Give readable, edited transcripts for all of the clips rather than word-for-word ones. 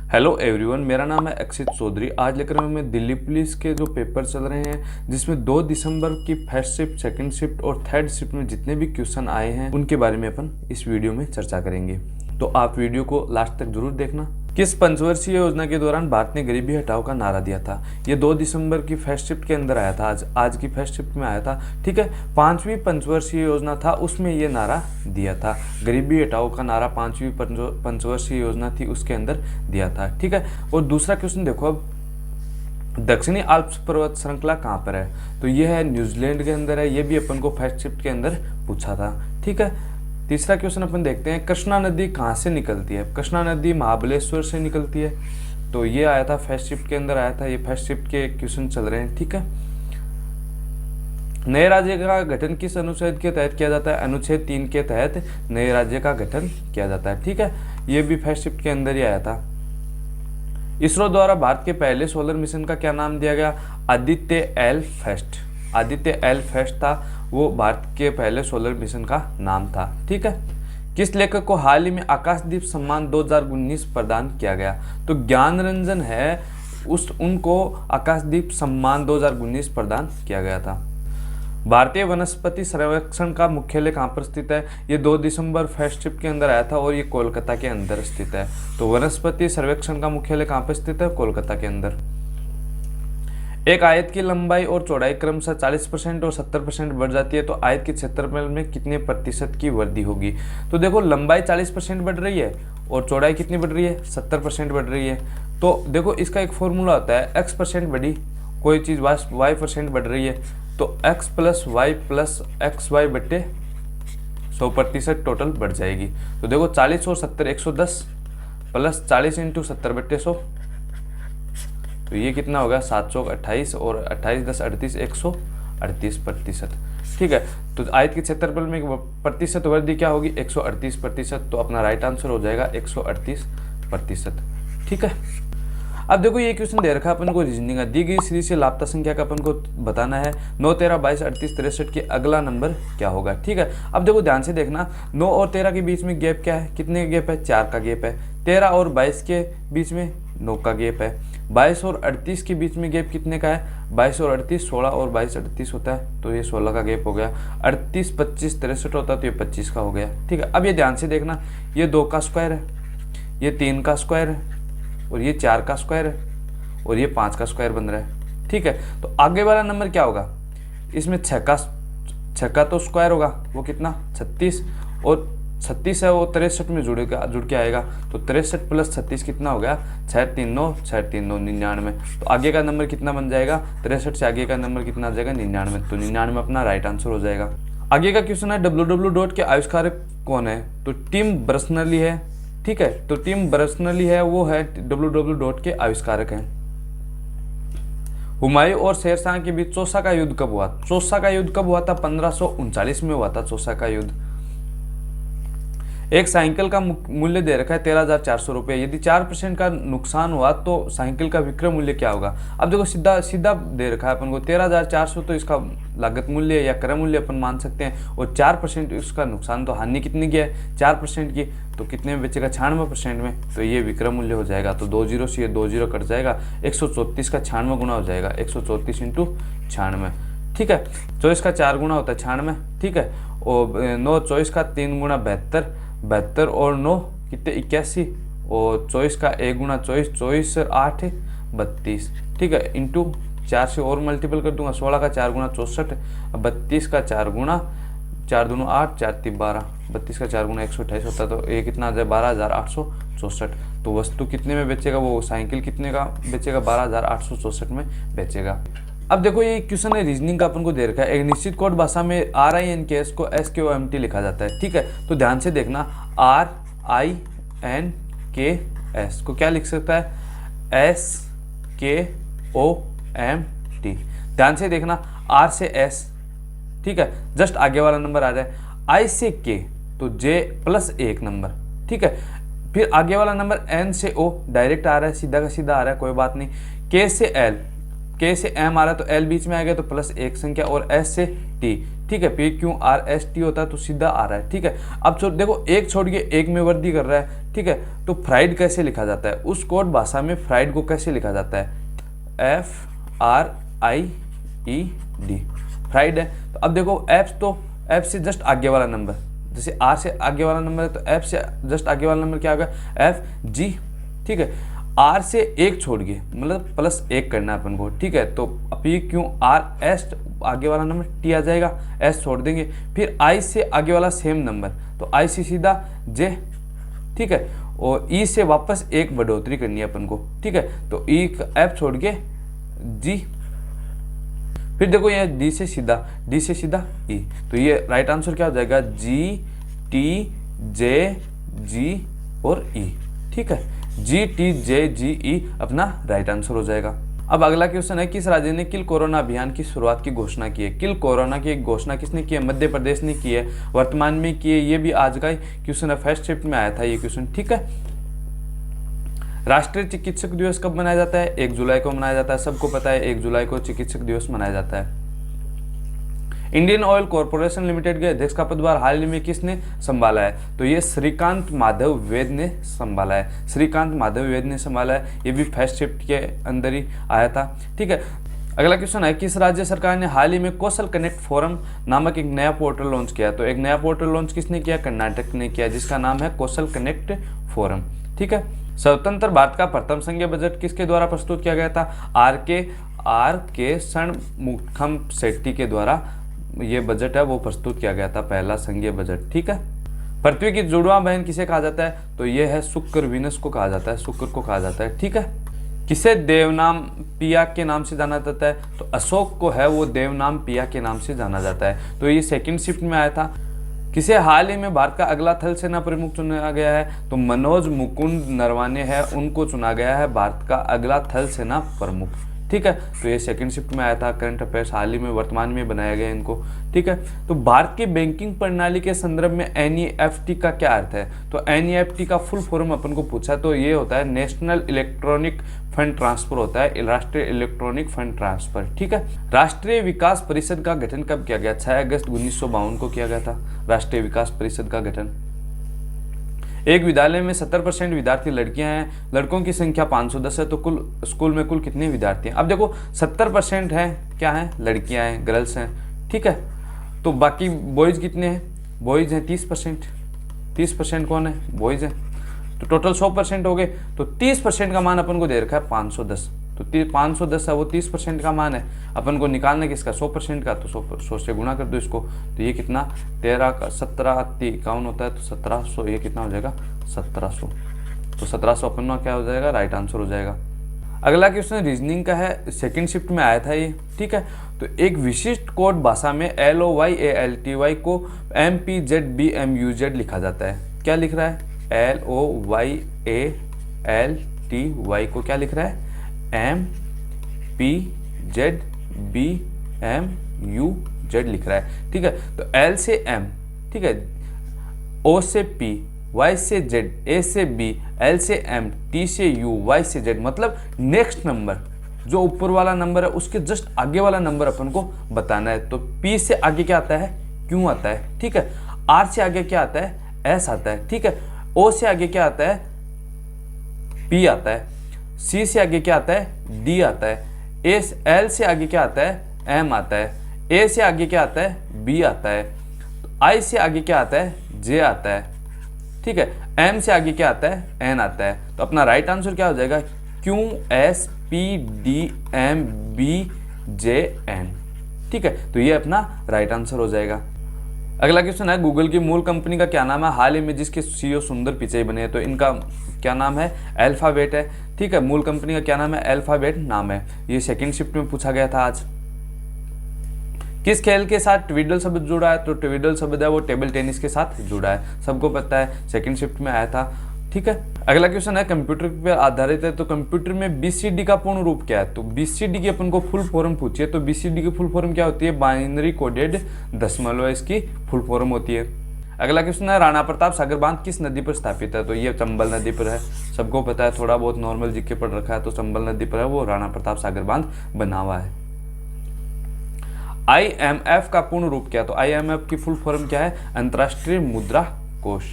Hello everyone, मेरा नाम है अक्षित चौधरी। आज लेकर मैं दिल्ली पुलिस के जो पेपर चल रहे हैं जिसमें 2 दिसंबर की फर्स्ट शिफ्ट, सेकंड शिफ्ट और थर्ड शिफ्ट में जितने भी क्वेश्चन आए हैं उनके बारे में अपन इस वीडियो में चर्चा करेंगे। तो आप वीडियो को लास्ट तक जरूर देखना। किस पंचवर्षीय योजना के दौरान भारत ने गरीबी हटाओ का नारा दिया था? ये 2 दिसंबर की फर्स्ट शिफ्ट के अंदर आया था, आज की फर्स्ट शिफ्ट में आया था। ठीक है, 5वीं पंचवर्षीय योजना था, उसमें ये नारा दिया था। गरीबी हटाओ का नारा 5वीं पंचवर्षीय योजना थी उसके अंदर दिया था। ठीक है, और दूसरा क्वेश्चन देखो अब, दक्षिणी आल्प्स पर्वत श्रृंखला कहाँ पर है? तो ये है न्यूजीलैंड के अंदर है। ये भी अपन को फर्स्ट शिफ्ट के अंदर पूछा था। ठीक है, तीसरा क्वेश्चन अपन देखते हैं, कृष्णा नदी कहाँ से निकलती है? कृष्णा नदी महाबलेश्वर से निकलती है। तो ये आया था फर्स्ट शिफ्ट के अंदर आया था। ये फर्स्ट शिफ्ट के क्वेश्चन चल रहे हैं। ठीक है, नए राज्य का गठन किस अनुच्छेद के तहत किया जाता है? अनुच्छेद 3 के तहत नए राज्य का गठन किया जाता है। ठीक है, ये भी फर्स्ट शिफ्ट के अंदर ही आया था। इसरो द्वारा भारत के पहले सोलर मिशन का क्या नाम दिया गया? Aditya L first. Aditya L first था, वो भारत के पहले सोलर मिशन का नाम था। ठीक है, किस लेखक को हाल ही में आकाशदीप सम्मान 2019 प्रदान किया गया? तो ज्ञान रंजन है, उनको आकाशदीप सम्मान 2019 प्रदान किया गया था। भारतीय वनस्पति सर्वेक्षण का मुख्यालय कहाँ पर स्थित है? ये 2 दिसंबर फर्स्ट शिफ्ट के अंदर आया था और ये कोलकाता के अंदर स्थित है। तो वनस्पति सर्वेक्षण का मुख्यालय कहाँ पर स्थित है? कोलकाता के अंदर। एक आयत की लंबाई और चौड़ाई क्रमशः 40% और 70% बढ़ जाती है, तो आयत के क्षेत्रफल में कितने प्रतिशत की वृद्धि होगी? तो देखो, लंबाई 40% बढ़ रही है और चौड़ाई कितनी बढ़ रही है? 70% बढ़ रही है। तो देखो, इसका एक फॉर्मूला होता है, x% बढ़ी, कोई चीज़ y% बढ़ रही है, तो x plus y plus x y बटे 100% टोटल बढ़ जाएगी। तो देखो, 40 और 70 110 प्लस 40 इंटू 70 बटे 100, तो ये कितना होगा? 728 और 28 10 38 138%। ठीक है, तो आयत के क्षेत्रफल में प्रतिशत वृद्धि क्या होगी? 138%। तो अपना राइट आंसर हो जाएगा 138%। ठीक है, अब देखो, ये क्वेश्चन दे रखा है अपन को रीजनिंग का, दी गई सीरीज से लापता संख्या का अपन को बताना है। 9 13 22 38 63 के अगला नंबर क्या होगा? ठीक है, अब देखो ध्यान से देखना, 9 और 13 के बीच में गैप क्या है? कितने गैप है? 4 का गैप है। 13 और 22 के बीच में 9 का गैप है। 22 और 38 के बीच में गैप कितने का है? 22 और 38 16 और 22 38 होता है, तो ये 16 का गैप हो गया। 38 25 63 होता है, तो ये 25 का हो गया। ठीक है, अब ये ध्यान से देखना, ये 2 का स्क्वायर है, ये 3 का स्क्वायर है और ये 4 का स्क्वायर है और ये 5 का स्क्वायर बन रहा है। ठीक है, तो आगे वाला नंबर क्या होगा? इसमें 6 का तो स्क्वायर होगा, वो कितना? 36, और 36 है वो 63 में जुड़ के आएगा, तो 63 प्लस 36 कितना हो गया? 6 3 9 6 3 9 99। तो आगे का नंबर कितना बन जाएगा? 63 से आगे का नंबर कितना आ जाएगा? 99। तो 99 अपना राइट आंसर हो जाएगा। आगे का क्वेश्चन है, www के आविष्कारक कौन है? तो टिम बर्नर्स-ली है। ठीक है, तो टिम बर्नर्स-ली है, वो है www के आविष्कारक हैं। हुमायूं और शेरशाह के बीच चौसा का युद्ध कब हुआ? चौसा का युद्ध कब हुआ था? 1539 में हुआ था चौसा का युद्ध। एक साइकिल का मूल्य दे रखा है 13,400 रुपये। यदि 4% का नुकसान हुआ तो साइकिल का विक्रय मूल्य क्या होगा? अब देखो, सीधा दे रखा है अपन को 13,400, तो इसका लागत मूल्य या क्रय मूल्य अपन मान सकते हैं, और 4% इसका नुकसान, तो हानि कितनी की है? 4% की, तो कितने में बेचेगा? 96% में, तो ये विक्रय मूल्य हो जाएगा। तो 2 0 से ये 2 0 कट जाएगा, 134 का 96 गुना हो जाएगा, 134 इंटू 96। ठीक है, 24 का 4 गुना होता है 96। ठीक है, और 9 24 का 3 गुना 72 और 9 कितने? 81, और 24 का 1 गुना 24, 24 और 8 32। ठीक है, इंटू 4 से और मल्टीपल कर दूंगा, 16 का 4 गुना 64, 32 का 4 गुना 4 दूनो 8 4 3 12, 32 का 4 गुना 128 होता है, तो ये कितना आ जाए? 12,864। तो वस्तु कितने में बेचेगा? वो साइकिल कितने का बेचेगा? 12,864 में बेचेगा। अब देखो, ये क्वेश्चन है रीजनिंग का, अपन को दे रखा है, एक निश्चित कोड भाषा में RINKS को SKOMT लिखा जाता है। ठीक है, तो ध्यान से देखना, RINKS को क्या लिख सकता है? SKOMT। ध्यान से देखना, R से S, ठीक है, जस्ट आगे वाला नंबर आ जाए। I से K, तो J प्लस 1 नंबर। ठीक है, फिर आगे वाला नंबर N से O डायरेक्ट आ रहा है, सीधा का सीधा आ रहा है, कोई बात नहीं। K से L, K से M आ रहा है तो L बीच में आ गया तो प्लस एक संख्या और S से T, ठीक है, PQRST होता है तो सीधा आ रहा है, ठीक है। अब देखो एक छोड़ के एक में वृद्धि कर रहा है, ठीक है, तो फ्राइड कैसे लिखा जाता है, उस कोड भाषा में फ्राइड को कैसे लिखा जाता है, FRIED, फ्राइड है। तो अब देखो F से जस्ट आगे वाला नंबर, जैसे R से आगे वाला नंबर है तो F से जस्ट आगे वाला नंबर क्या होगा, FG, ठीक है। R से एक छोड़ के मतलब प्लस एक करना है अपन को, ठीक है, तो PQRS आगे वाला नंबर T आ जाएगा, S छोड़ देंगे, फिर I से आगे वाला सेम नंबर तो I से सीधा J, ठीक है, और E से वापस एक बढ़ोतरी करनी है अपन को, ठीक है, तो E F छोड़ के G, फिर देखो ये D से सीधा E, तो ये राइट आंसर क्या हो जाएगा, G T J G और E, ठीक है, G T J G E अपना राइट आंसर हो जाएगा। अब अगला क्वेश्चन है, किस राज्य ने किल कोरोना अभियान की शुरुआत की घोषणा की है। किल कोरोना की घोषणा किसने की है, मध्य प्रदेश ने की है, वर्तमान में की है, ये भी आज का ही क्वेश्चन है, फर्स्ट शिफ्ट में आया था ये क्वेश्चन, ठीक है। राष्ट्रीय चिकित्सक दिवस कब मनाया जाता है, 1 जुलाई को मनाया जाता है, सबको पता है 1 जुलाई को चिकित्सक दिवस मनाया जाता है। इंडियन ऑयल कॉरपोरेशन लिमिटेड के अध्यक्ष का पदभार हाल ही में किसने संभाला है, तो ये श्रीकांत माधव वेद ने संभाला है, श्रीकांत माधव वेद ने संभाला है, ये भी फर्स्ट शिफ्ट के अंदर ही आया था, ठीक है। अगला क्वेश्चन है, किस राज्य सरकार ने हाल ही में कौशल कनेक्ट फोरम नामक एक नया पोर्टल लॉन्च किया, तो एक नया पोर्टल लॉन्च किसने किया, कर्नाटक ने किया, जिसका नाम है कौशल कनेक्ट फोरम, ठीक है। स्वतंत्र भारत का प्रथम संघीय बजट किसके द्वारा प्रस्तुत किया गया था, आर के षणमुखम शेट्टी के द्वारा ये बजट है वो प्रस्तुत किया गया था, पहला संघीय बजट, ठीक है। पृथ्वी की जुड़वा बहन किसे कहा जाता है, तो ये है शुक्र, वीनस को कहा जाता है, शुक्र को कहा जाता है, ठीक है। किसे देवनाम पिया के नाम से जाना जाता है, तो अशोक को है वो देवनाम पिया के नाम से जाना जाता है, तो ये सेकंड शिफ्ट में आया था। किसे हाल ही में भारत का अगला थल सेना प्रमुख चुना गया है, तो मनोज मुकुंद नरवाने है, उनको चुना गया है भारत का अगला थल सेना प्रमुख, ठीक है, तो ये सेकंड शिफ्ट में आया था। करंट अफेयर्स हाल ही में वर्तमान में बनाया गया इनको, ठीक है। तो भारत की बैंकिंग प्रणाली के संदर्भ में NEFT का क्या अर्थ है, तो NEFT का फुल फॉर्म अपन को पूछा तो ये होता है नेशनल इलेक्ट्रॉनिक फंड ट्रांसफर होता है, राष्ट्रीय इलेक्ट्रॉनिक फंड ट्रांसफर, ठीक है। राष्ट्रीय विकास परिषद का गठन कब किया गया, 6 अगस्त 1952 को किया गया था राष्ट्रीय विकास परिषद का गठन। एक विद्यालय में 70% विद्यार्थी लड़कियां हैं, लड़कों की संख्या 510 है, तो कुल स्कूल में कुल कितने विद्यार्थी हैं, अब देखो 70% है क्या है, लड़कियां हैं, गर्ल्स हैं, ठीक है, तो बाकी बॉयज़ कितने हैं, बॉयज़ हैं 30% कौन है, बॉयज़ हैं, तो टोटल 100% हो गए, तो 30% का मान अपन को दे रखा है 510, तो 510 है वो 30% का मान है, अपन को निकालना किसका, 100% का, तो 100 से गुणा कर दो इसको, तो ये कितना 13 का 17 51 होता है, तो 1700, ये कितना हो जाएगा 1700, तो 1700 अपन क्या हो जाएगा, राइट आंसर हो जाएगा। अगला क्वेश्चन रीजनिंग का है, सेकंड शिफ्ट में आया था ये, ठीक है। तो एक विशिष्ट कोड भाषा में LOYALTY को MPZBMUZ लिखा जाता है, क्या लिख रहा है, LOYALTY को क्या लिख रहा है, MPZBMUZ लिख रहा है, ठीक है। तो L से M, ठीक है, O से P, Y से Z, A से B, L से M, T से U, Y से Z, मतलब नेक्स्ट नंबर जो ऊपर वाला नंबर है उसके जस्ट आगे वाला नंबर अपन को बताना है। तो P से आगे क्या आता है, Q आता है, ठीक है। R से आगे क्या आता है, S आता है, ठीक है। O से आगे क्या आता है, P आता है। C से आगे क्या आता है, D आता है। L से आगे क्या आता है, M आता है। A से आगे क्या आता है, B आता है। I से आगे क्या आता है, J आता है, ठीक है। M से आगे क्या आता है, N आता है। तो अपना राइट आंसर क्या हो जाएगा, Q S P D M B J N, ठीक है। तो ये अपना राइट आंसर हो जाएगा। अगला क्वेश्चन है, गूगल की मूल कंपनी का क्या नाम है हाल ही में जिसके CEO सुंदर पिचाई बने हैं, तो इनका क्या नाम है, अल्फाबेट है, ठीक है। मूल कंपनी का क्या नाम है, अल्फाबेट नाम है। ये सेकंड शिफ्ट में पूछा गया था आज। किस खेल के साथ ट्विडल शब्द जुड़ा है, तो ट्विडल शब्द है वो टेबल टेनिस के साथ जुड़ा है, सबको पता है, सेकंड शिफ्ट में आया था, ठीक है। अगला क्वेश्चन है, कंप्यूटर पर आधारित है, तो कंप्यूटर में BCD का पूर्ण रूप क्या है, तो BCD की अपन को फुल फॉर्म पूछिए तो BCD की फुल फॉर्म क्या होती है, बाइनरी कोडेड दशमलव इसकी फुल फॉर्म होती है। अगला क्वेश्चन है राणा प्रताप सागर बांध किस नदी पर स्थापित है? तो ये चंबल नदी पर है, सबको पता है, थोड़ा बहुत नॉर्मल जीके पढ़ रखा है तो चंबल नदी पर है वो राणा प्रताप सागर बांध बना हुआ है। IMF का पूर्ण रूप क्या? तो IMF की फुल फॉर्म क्या है? अंतर्राष्ट्रीय मुद्रा कोष।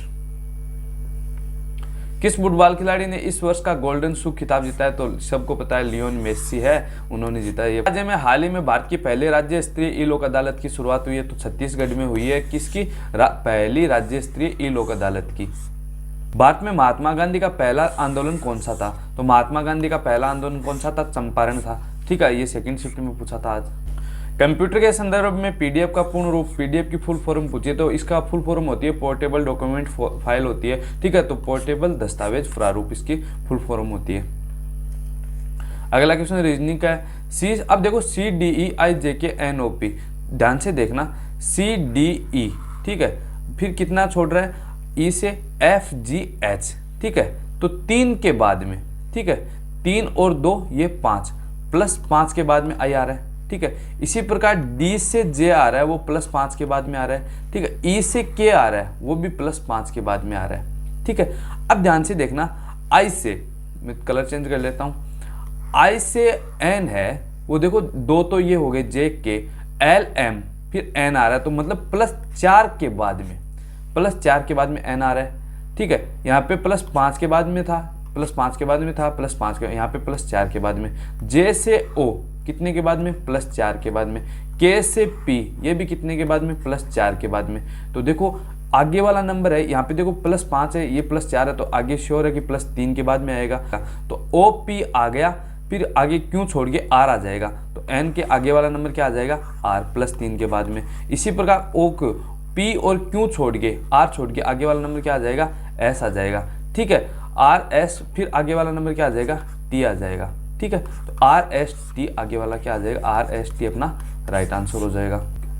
किस फुटबॉल खिलाड़ी ने इस वर्ष का गोल्डन शू खिताब जीता है? तो सबको पता है लियोन मेसी है, उन्होंने जीता है। ये राज्य में हाल ही में भारत की पहले राज्य स्तरीय ई लोक अदालत की शुरुआत हुई है, तो छत्तीसगढ़ में हुई है। किसकी? पहली राज्य स्तरीय ई लोक अदालत की। भारत में महात्मा गांधी का पहला आंदोलन कौन सा था? तो महात्मा गांधी का पहला आंदोलन कौन सा था? चंपारण था। ठीक है, ये सेकंड शिफ्ट में पूछा था आज। कंप्यूटर के संदर्भ में पीडीएफ का पूर्ण रूप, पीडीएफ की फुल फॉर्म पूछिए तो इसका फुल फॉर्म होती है पोर्टेबल डॉक्यूमेंट फाइल होती है। ठीक है, तो पोर्टेबल दस्तावेज प्रारूप इसकी फुल फॉर्म होती है। अगला क्वेश्चन रीजनिंग का है। अब देखो CDEIJKNOP, ध्यान से देखना, CDE, ठीक है, फिर कितना छोड़ रहा है? E से FGH, ठीक है, तो 3 के बाद में, ठीक है, 3 और 2 ये 5, प्लस 5 के बाद में I आ रहा है। ठीक है, इसी प्रकार D से J आ रहा है वो प्लस 5 के बाद में आ रहा है। ठीक है, E से K आ रहा है वो भी प्लस 5 के बाद में आ रहा है। ठीक है, अब ध्यान से देखना, I से, मैं कलर चेंज कर लेता हूँ, I से N है वो देखो, 2 तो ये हो गए JK, L M, फिर N आ रहा है, तो मतलब प्लस 4 के बाद में, प्लस 4 के बाद में N आ रहा है। ठीक है, यहाँ पे प्लस 5 के बाद में था, प्लस 5 के बाद में था, प्लस 5 के, यहाँ पे प्लस 4 के बाद में। J से O कितने के बाद में? प्लस 4 के बाद में। K से P ये भी कितने के बाद में? प्लस 4 के बाद में। तो देखो आगे वाला नंबर है, यहाँ पे देखो प्लस 5 है, ये प्लस 4 है, तो आगे श्योर है कि प्लस 3 के बाद में आएगा। तो OP आ गया, फिर आगे Q छोड़ के R आ जाएगा, तो N के आगे वाला नंबर क्या आ जाएगा? R प्लस 3 के बाद में। इसी प्रकार O को P और Q छोड़ के, R छोड़ के आगे वाला नंबर क्या आ जाएगा? S आ जाएगा। ठीक है, R S, फिर आगे वाला नंबर क्या आ जाएगा? T आ जाएगा। ठीक है, तो RST आगे वाला क्या आ जाएगा? RST अपना राइट आंसर हो जाएगा।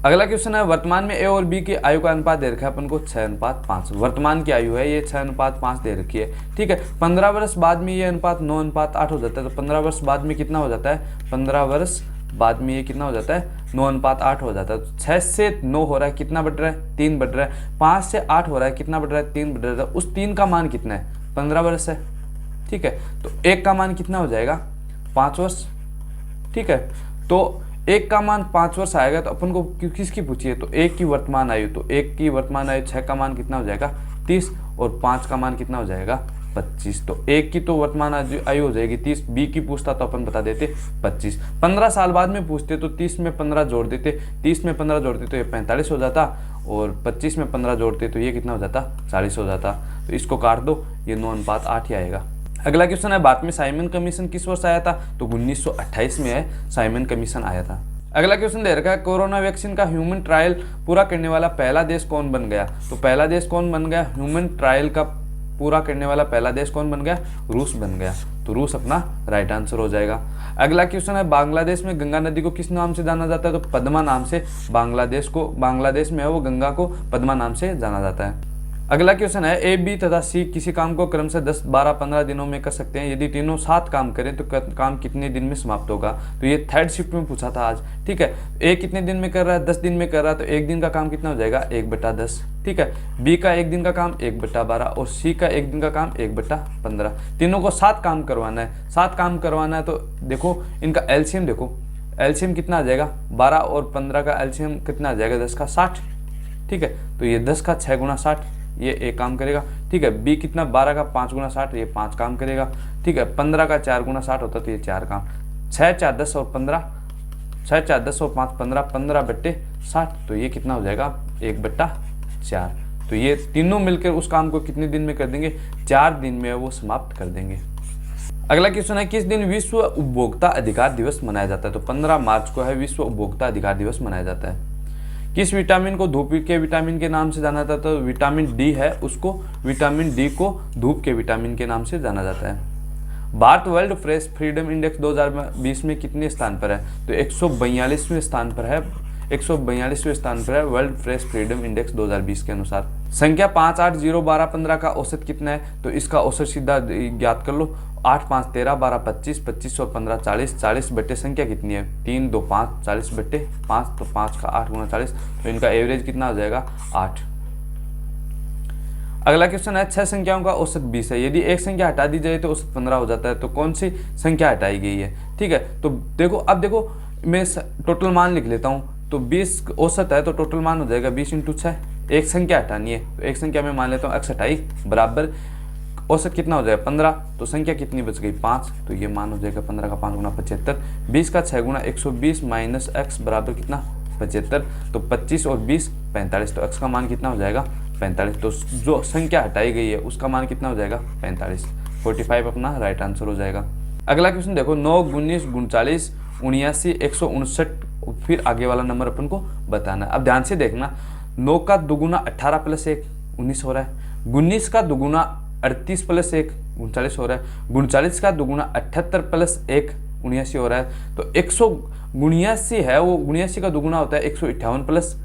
अगला क्वेश्चन है, वर्तमान में A और B की आयु का अनुपात दे रखा है अपन को 6:5। वर्तमान की आयु है ये 6:5 दे रखी है। ठीक है, 15 वर्ष बाद में ये अनुपात 9:8 हो जाता है, तो 15 वर्ष बाद में कितना हो जाता है? 15 वर्ष बाद में ये कितना हो जाता है? 9:8 हो जाता है। 6 से 9 हो रहा है, कितना बढ़ रहा है? 3 बढ़ रहा है। 5 से 8 हो रहा है, कितना बढ़ रहा है? 3 बढ़ रहा है। उस 3 का मान कितना है? 15 वर्ष है। ठीक है, तो 1 का मान कितना हो जाएगा? 5 वर्ष। ठीक है, तो 1 का मान 5 वर्ष आएगा, तो अपन को किसकी पूछिए? तो 1 की वर्तमान आयु, तो 1 की वर्तमान आयु 6 का मान कितना हो जाएगा? 30, और 5 का मान कितना हो जाएगा? 25। तो 1 की तो वर्तमान आयु हो जाएगी 30, B की पूछता तो अपन बता देते 25। 15 साल बाद में पूछते तो 30 में 15 जोड़ देते, 30 में 15 जोड़ते तो ये 45 हो जाता, और 25 में 15 जोड़ते तो ये कितना हो जाता? 40 हो जाता। तो इसको काट दो, ये 9:8 ही आएगा। अगला क्वेश्चन है, भारत में साइमन कमीशन किस वर्ष आया था? तो 1928 में है साइमन कमीशन आया था। अगला क्वेश्चन दे रखा है, कोरोना वैक्सीन का ह्यूमन ट्रायल पूरा करने वाला पहला देश कौन बन गया? तो पहला देश कौन बन गया? ह्यूमन ट्रायल का पूरा करने वाला पहला देश कौन बन गया? रूस बन गया। तो रूस अपना राइट आंसर हो जाएगा। अगला क्वेश्चन है, बांग्लादेश में गंगा नदी को किस नाम से जाना जाता है? तो पद्मा नाम से। बांग्लादेश में है वो गंगा को पद्मा नाम से जाना जाता है। अगला क्वेश्चन है, A, B तथा C किसी काम को क्रम से 10, 12, 15 दिनों में कर सकते हैं। यदि तीनों 7 काम करें तो काम कितने दिन में समाप्त होगा? तो ये थर्ड शिफ्ट में पूछा था आज। ठीक है, A कितने दिन में कर रहा है? 10 दिन में कर रहा है, तो 1 दिन का काम कितना हो जाएगा? 1/10। ठीक है, B का 1 दिन का काम 1/12, और C का 1 दिन का काम 1/15। तीनों को 7 काम करवाना है। 7 काम करवाना है, तो देखो इनका एलसीएम देखो, एलसीएम कितना आ जाएगा? 12 और 15 का एलसीएम कितना आ जाएगा? 10 का 60। ठीक है, तो ये 10 का 6 गुना 60, ये 1 काम करेगा। ठीक है, B कितना? 12 का 5 गुना 60, ये 5 काम करेगा। ठीक है, 15 का 4 गुना 60 होता, तो ये 4 काम। 6, 4, 10 और 15, 6, 4, 10 और 5, 15, 15/60, तो ये कितना हो जाएगा? 1/4। तो ये तीनों मिलकर उस काम को कितने दिन में कर देंगे? 4 दिन में वो समाप्त कर देंगे। अगला क्वेश्चन है, किस दिन विश्व उपभोक्ता अधिकार दिवस मनाया जाता है? तो 15 मार्च को है विश्व उपभोक्ता अधिकार दिवस मनाया जाता है। किस विटामिन को धूप के विटामिन के नाम से जाना जाता है? तो विटामिन डी है, उसको विटामिन डी को धूप के विटामिन के नाम से जाना जाता है। Bharat world press freedom index 2020 में कितने स्थान पर है? तो 142वें स्थान पर है। 142वें स्थान पर है वर्ल्ड प्रेस फ्रीडम इंडेक्स 2020 के अनुसार। संख्या 5, 8, 0, 12, 15 का औसत कितना है? तो इसका औसत सीधा ज्ञात कर लो। 8, 5, 13, 12, 25, 25 और 15, 40। 40 बटे संख्या कितनी है? 3, 2, 5, 40/5, तो 5 का 8 गुना 40, तो इनका एवरेज कितना हो जाएगा? 8। अगला क्वेश्चन है 6 संख्याओं का औसत 20 है, यदि एक संख्या हटा दी जाए तो औसत 15 हो जाता है, तो कौन सी संख्या हटाई गई है। ठीक है, तो देखो अब देखो मैं टोटल मान लिख लेता हूँ। तो 20 औसत है तो टोटल मान हो जाएगा 20 × 6। एक संख्या हटानी है तो एक संख्या में मान लेता हूँ x हटाई बराबर औसत कितना हो जाएगा 15, तो संख्या कितनी बच गई 5, तो ये मान हो जाएगा 15 का 5 गुना 75, 20 का 6 गुना 120 माइनस x बराबर कितना 75, तो 25 और 20 45, तो x का मान कितना हो जाएगा 45। तो जो संख्या हटाई गई है उसका मान कितना हो जाएगा 45, 45 अपना राइट आंसर हो जाएगा। अगला क्वेश्चन देखो 9, 19, 39, 79, 159, फिर आगे वाला नंबर अपन को बताना है। अब ध्यान से देखना, 9 का दुगुना 18 प्लस 1 19 हो रहा है, 19 का दुगुना 38 प्लस 1 39 हो रहा है, 39 का दुगुना 78 प्लस 1 79 हो रहा है। तो 179 है वो 79 का दुगुना होता है 158 प्लस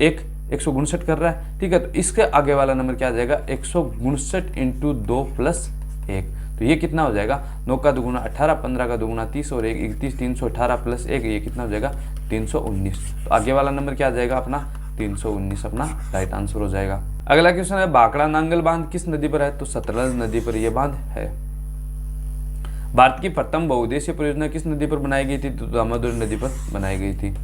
1 159 कर रहा है। ठीक है, तो इसके आगे वाला नंबर क्या आ जाएगा 159 × 2 प्लस 1, तो ये कितना हो जाएगा 9 का दुगुना 18, 15 का दुगुना 30 और 1 31, 318 प्लस 1 ये कितना हो जाएगा 319। तो आगे वाला नंबर क्या आ जाएगा अपना 319 अपना राइट आंसर हो जाएगा। अगला क्वेश्चन है भाखड़ा नांगल बांध किस नदी पर है, तो सतलज नदी पर यह बांध है। भारत की प्रथम बहुउद्देशीय परियोजना किस नदी पर बनाई गई थी, तो दामोदर नदी पर बनाई गई थी।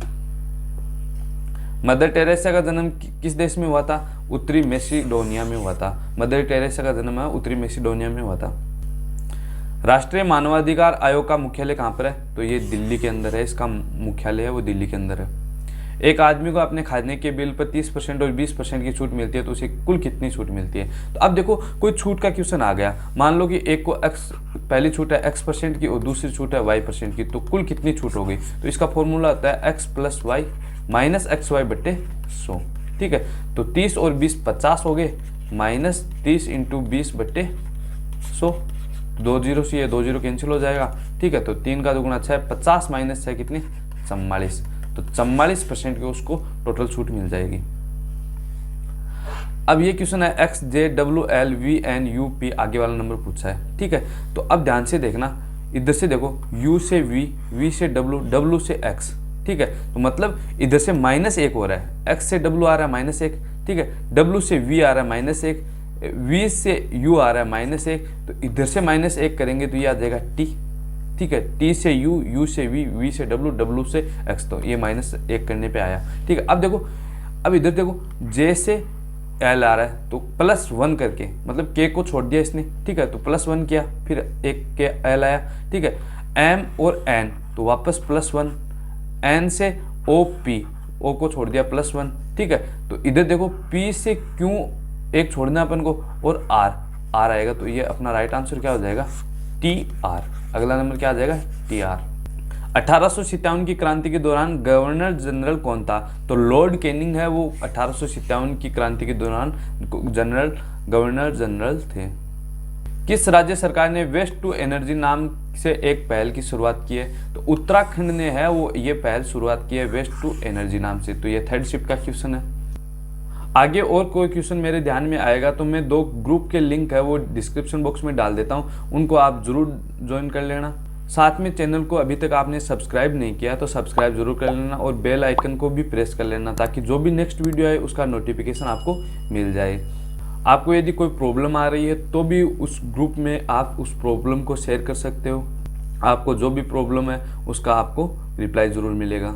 मदर टेरेसा का जन्म किस देश में हुआ था, उत्तरी मैसिडोनिया में हुआ था। मदर टेरेसा का जन्म है उत्तरी मैसिडोनिया में हुआ था। राष्ट्रीय मानवाधिकार आयोग का मुख्यालय कहाँ पर है, तो ये दिल्ली के अंदर है, इसका मुख्यालय है वो दिल्ली के अंदर है। एक आदमी को अपने खाने के बिल पर 30% और 20% की छूट मिलती है, तो उसे कुल कितनी छूट मिलती है। तो अब देखो कोई छूट का क्वेश्चन आ गया, मान लो कि एक को x पहली छूट है x% की और दूसरी छूट है y% की, तो कुल कितनी छूट होगी। तो इसका फॉर्मूला होता है x + y माइनस XY बट्टे 100। ठीक है, तो 30 और 20 50 हो गए, माइनस 30 × 20 बट्टे 100, 2 0 से ये 2 0 कैंसिल हो जाएगा। ठीक है, तो 3 का दुगुना 6, 50 माइनस 6 कितनी 44, तो 44% की उसको टोटल छूट मिल जाएगी। अब ये क्वेश्चन है x J W L V N U P आगे वाला नंबर पूछा है। ठीक है, तो अब ध्यान से देखना, इधर से देखो U से V, V से W, W से X। ठीक है, तो मतलब इधर से -1 हो रहा है, x से w आ रहा है -1। ठीक है, w से v आ रहा है -1, v से u आ रहा है -1, तो इधर से -1 करेंगे तो ये आ जाएगा t। ठीक है, t से u, u से v, v से w, w से x, तो ये -1 करने पे आया। ठीक है, अब देखो, अब इधर देखो j से l आ रहा है, तो +1 करके मतलब k को छोड़ दिया इसने। ठीक है, तो +1 किया, फिर एक के l आया। ठीक है, m और n, तो वापस +1, n से o p, o को छोड़ दिया +1। ठीक है, तो इधर देखो p से q एक छोड़ना अपन को, और r आएगा, तो ये अपना राइट आंसर क्या हो जाएगा TR। अगला नंबर क्या आ जाएगा TR। 1857 की क्रांति के दौरान गवर्नर जनरल कौन था, तो लॉर्ड कैनिंग है वो 1857 की क्रांति के दौरान गवर्नर जनरल थे। किस राज्य सरकार ने वेस्ट टू एनर्जी नाम से एक पहल की शुरुआत की है, तो उत्तराखंड ने है वो ये पहल शुरुआत की है वेस्ट टू एनर्जी नाम से। तो ये थर्ड शिफ्ट का क्वेश्चन है। आगे और कोई क्वेश्चन मेरे ध्यान में आएगा तो मैं 2 ग्रुप के लिंक है वो डिस्क्रिप्शन बॉक्स में डाल देता हूँ, उनको आप जरूर ज्वाइन कर लेना। साथ में चैनल को अभी तक आपने सब्सक्राइब नहीं किया तो सब्सक्राइब जरूर कर लेना, और बेल आइकन को भी प्रेस कर लेना, ताकि जो भी नेक्स्ट वीडियो आए उसका नोटिफिकेशन आपको मिल जाए। आपको यदि कोई प्रॉब्लम आ रही है तो भी उस ग्रुप में आप उस प्रॉब्लम को शेयर कर सकते हो। आपको जो भी प्रॉब्लम है उसका आपको रिप्लाई ज़रूर मिलेगा।